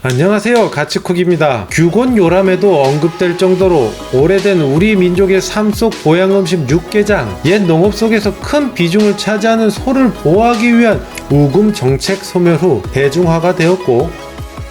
안녕하세요, 가치쿡입니다. 규곤 요람에도 언급될 정도로 오래된 우리 민족의 삶 속 보양음식 육개장, 옛 농업 속에서 큰 비중을 차지하는 소를 보호하기 위한 우금 정책 소멸 후 대중화가 되었고,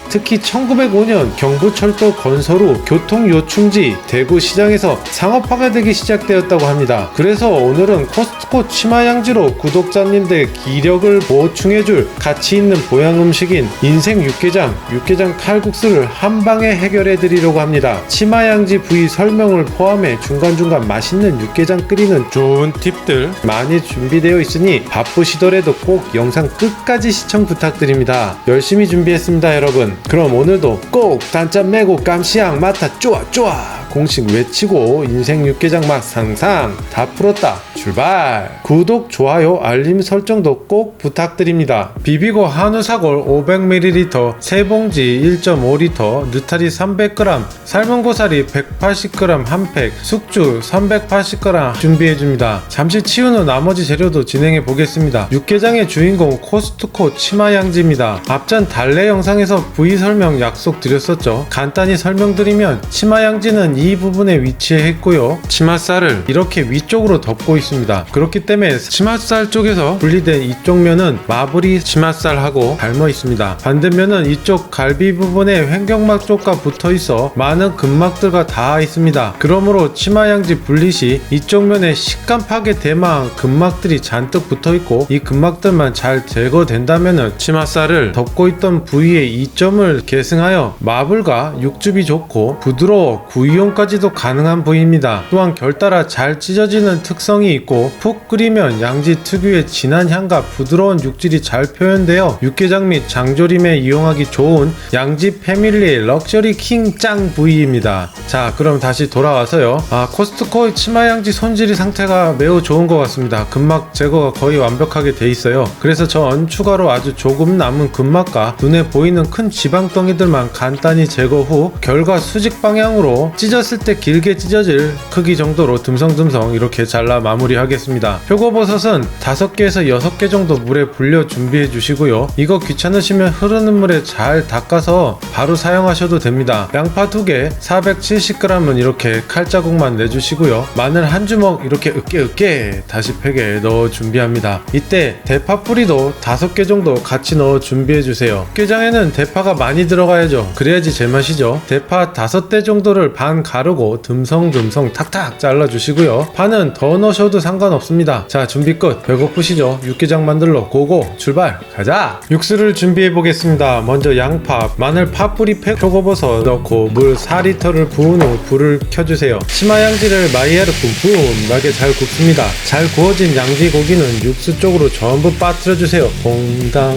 특히 1905년 경부철도 건설 후 교통요충지 대구시장에서 상업화가 되기 시작되었다고 합니다. 그래서 오늘은 코스트코 치마양지로 구독자님들 기력을 보충해줄 가치 있는 보양음식인 인생 육개장 칼국수를 한방에 해결해드리려고 합니다. 치마양지 부위 설명을 포함해 중간중간 맛있는 육개장 끓이는 좋은 팁들 많이 준비되어 있으니 바쁘시더라도 꼭 영상 끝까지 시청 부탁드립니다. 열심히 준비했습니다, 여러분. 그럼 오늘도 꼭 단짠 매고 깜시양 맡아 쪼아 공식 외치고 인생 육개장 맛 상상 다 풀었다 출발! 구독, 좋아요, 알림 설정도 꼭 부탁드립니다. 비비고 한우 사골 500ml 3봉지 1.5L, 느타리 300g, 삶은 고사리 180g 한 팩, 숙주 380g 준비해줍니다. 잠시 치운 후 나머지 재료도 진행해 보겠습니다. 육개장의 주인공 코스트코 치마양지입니다. 앞전 달래 영상에서 부위 설명 약속드렸었죠. 간단히 설명드리면 치마양지는 이 부분에 위치해 있고요, 치맛살을 이렇게 위쪽으로 덮고 있습니다. 그렇기 때문에 치맛살 쪽에서 분리된 이쪽 면은 마블이 치맛살하고 닮아 있습니다. 반대면은 이쪽 갈비 부분에 횡격막 쪽과 붙어 있어 많은 근막들과 닿아 있습니다. 그러므로 치마양지 분리 시 이쪽 면에 식감 파괴 대망 근막들이 잔뜩 붙어 있고, 이 근막들만 잘 제거된다면은 치맛살을 덮고 있던 부위의 이점을 계승하여 마블과 육즙이 좋고 부드러워 구이용까지도 가능한 부위입니다. 또한 결따라 잘 찢어지는 특성이 있고, 푹 끓이면 양지 특유의 진한 향과 부드러운 육질이 잘 표현되어 육개장 및 장조림에 이용하기 좋은 양지 패밀리의 럭셔리 킹 짱 부위입니다. 자, 그럼 다시 돌아와서요. 코스트코의 치마양지 손질이 상태가 매우 좋은 것 같습니다. 근막 제거가 거의 완벽하게 돼 있어요. 그래서 전 추가로 아주 조금 남은 근막과 눈에 보이는 큰 지방덩이들만 간단히 제거 후 결과 수직 방향으로 찢었을 때 길게 찢어질 크기 정도로 듬성듬성 이렇게 잘라 마무리하겠습니다. 표고버섯은 5개에서 6개 정도 물에 불려 준비해 주시고요. 이거 귀찮으시면 흐르는 물에 잘 닦아서 바로 사용하셔도 됩니다. 양파 2개 470g은 이렇게 칼자국만 내주시고요. 마늘 한 주먹 이렇게 으깨 다시 팩에 넣어 준비합니다. 이때 대파 뿌리도 5개 정도 같이 넣어 준비해 주세요. 육개장에는 대파가 많이 들어가야죠. 그래야지 제맛이죠. 대파 5대 정도를 반 가르고 듬성듬성 탁탁 잘라 주시고요. 파는 더 넣으셔도 상관없습니다. 자, 준비 끝. 배고프시죠? 육개장 만들러 고고 출발 가자! 육수를 준비해 보겠습니다. 먼저 양파, 마늘, 파뿌리, 팩, 표고버섯 넣고 물 4리터를 부은 후 불을 켜주세요. 치마양지를 마이야르 뿜뿜 나게 잘 굽습니다. 잘 구워진 양지 고기는 육수 쪽으로 전부 빠뜨려 주세요. 퐁당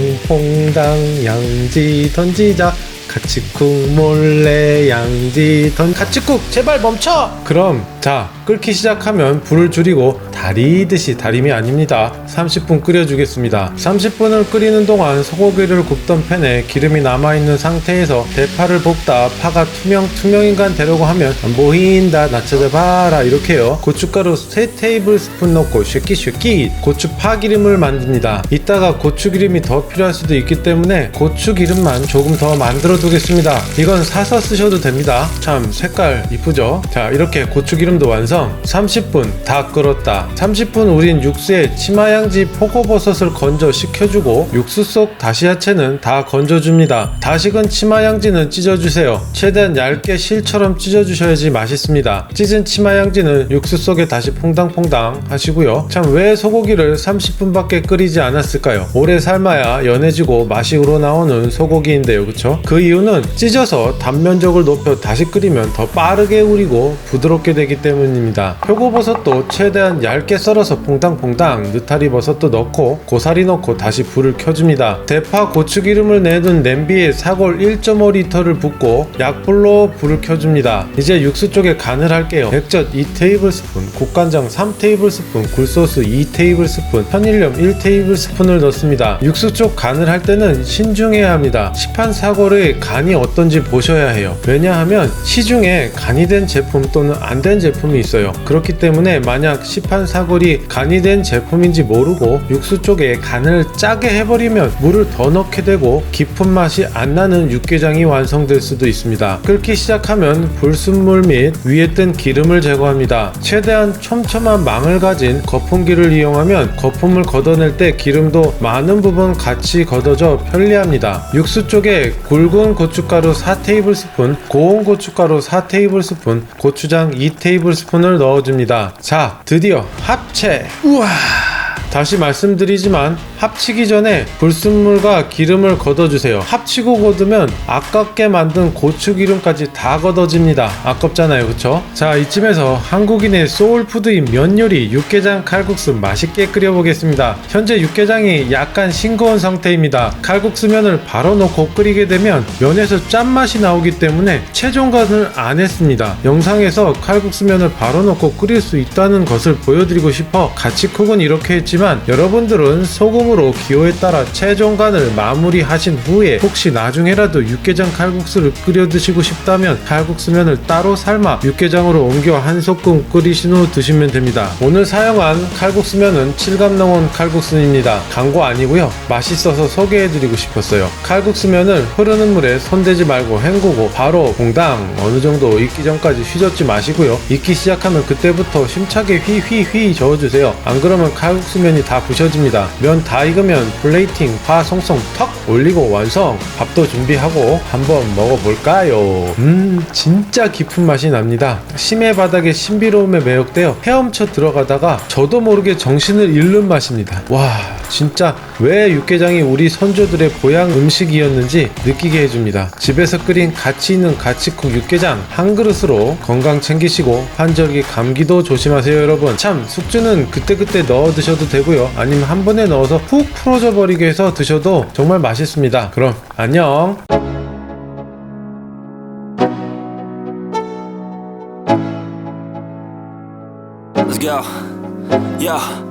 양지 던지자. 가치쿡 몰래 양지 가치쿡 제발 멈춰! 그럼 자, 끓기 시작하면 불을 줄이고 다리듯이 다림이 아닙니다. 30분 끓여주겠습니다. 30분을 끓이는 동안 소고기를 굽던 팬에 기름이 남아있는 상태에서 대파를 볶다 파가 투명인간 되려고 하면 안 보인다 나 찾아봐라 이렇게요. 고춧가루 3테이블스푼 넣고 쉐킷 고추 파기름을 만듭니다. 이따가 고추기름이 더 필요할 수도 있기 때문에 고추기름만 조금 더 만들어 두겠습니다. 이건 사서 쓰셔도 됩니다. 참 색깔 이쁘죠? 자, 이렇게 고추기름도 완성. 30분 다 끓었다. 30분 우린 육수에 치마양지 표고버섯을 건져 식혀주고 육수 속 다시야채는 다 건져줍니다. 다 식은 치마양지는 찢어주세요. 최대한 얇게 실처럼 찢어주셔야지 맛있습니다. 찢은 치마양지는 육수 속에 다시 퐁당퐁당 하시고요. 참 왜 소고기를 30분밖에 끓이지 않았을까요? 오래 삶아야 연해지고 맛이 우러나오는 소고기인데요, 그쵸? 그 이유는 찢어서 단면적을 높여 다시 끓이면 더 빠르게 우리고 부드럽게 되기 때문입니다. 표고버섯도 최대한 얇게 썰어서 퐁당퐁당, 느타리 버섯도 넣고 고사리 넣고 다시 불을 켜줍니다. 대파 고추기름을 내둔 냄비에 사골 1.5L를 붓고 약불로 불을 켜줍니다. 이제 육수 쪽에 간을 할게요. 액젓 2테이블스푼, 국간장 3테이블스푼, 굴소스 2테이블스푼, 편일염 1테이블스푼을 넣습니다. 육수 쪽 간을 할 때는 신중해야 합니다. 시판 사골의 간이 어떤지 보셔야 해요. 왜냐하면 시중에 간이 된 제품 또는 안 된 제품이 있어요. 그렇기 때문에 만약 시판 사골이 간이 된 제품인지 모르고 육수 쪽에 간을 짜게 해버리면 물을 더 넣게 되고 깊은 맛이 안 나는 육개장이 완성될 수도 있습니다. 끓기 시작하면 불순물 및 위에 뜬 기름을 제거합니다. 최대한 촘촘한 망을 가진 거품기를 이용하면 거품을 걷어낼 때 기름도 많은 부분 같이 걷어져 편리합니다. 육수 쪽에 굵은 고춧가루 4테이블스푼, 고운 고춧가루 4테이블스푼, 고추장 2테이블스푼을 넣어줍니다. 자, 드디어 합체! 우와! 다시 말씀드리지만 합치기 전에 불순물과 기름을 걷어주세요. 합치고 걷으면 아깝게 만든 고추기름까지 다 걷어집니다. 아깝잖아요, 그쵸? 자, 이쯤에서 한국인의 소울푸드인 면 요리 육개장 칼국수 맛있게 끓여보겠습니다. 현재 육개장이 약간 싱거운 상태입니다. 칼국수면을 바로 넣고 끓이게 되면 면에서 짠맛이 나오기 때문에 최종간을 안 했습니다. 영상에서 칼국수면을 바로 넣고 끓일 수 있다는 것을 보여드리고 싶어 같이 쿡은 이렇게 했지만 여러분들은 소금으로 기호에 따라 최종간을 마무리하신 후에 혹시 나중에라도 육개장 칼국수를 끓여 드시고 싶다면 칼국수면을 따로 삶아 육개장으로 옮겨 한 소끔 끓이신 후 드시면 됩니다. 오늘 사용한 칼국수면은 칠감농원 칼국수입니다. 광고 아니고요. 맛있어서 소개해드리고 싶었어요. 칼국수면을 흐르는 물에 손대지 말고 헹구고 바로 공당 어느 정도 익기 전까지 휘젓지 마시고요. 익기 시작하면 그때부터 힘차게 휘휘휘 저어주세요. 안 그러면 칼국수면이 다 부셔집니다. 면 다 익으면 플레이팅, 파 송송 턱 올리고 완성. 밥도 준비하고 한번 먹어볼까요? 진짜 깊은 맛이 납니다. 심해 바닥에 신비로움에 매혹되어 헤엄쳐 들어가다가 저도 모르게 정신을 잃는 맛입니다. 와, 진짜 왜 육개장이 우리 선조들의 보양 음식이었는지 느끼게 해줍니다. 집에서 끓인 가치 있는 가치쿡 육개장 한 그릇으로 건강 챙기시고 환절기 감기도 조심하세요, 여러분. 참, 숙주는 그때그때 넣어 드셔도 되고요. 아니면 한 번에 넣어서 푹 풀어져 버리게 해서 드셔도 정말 맛있습니다. 그럼 안녕. Let's go. Yeah.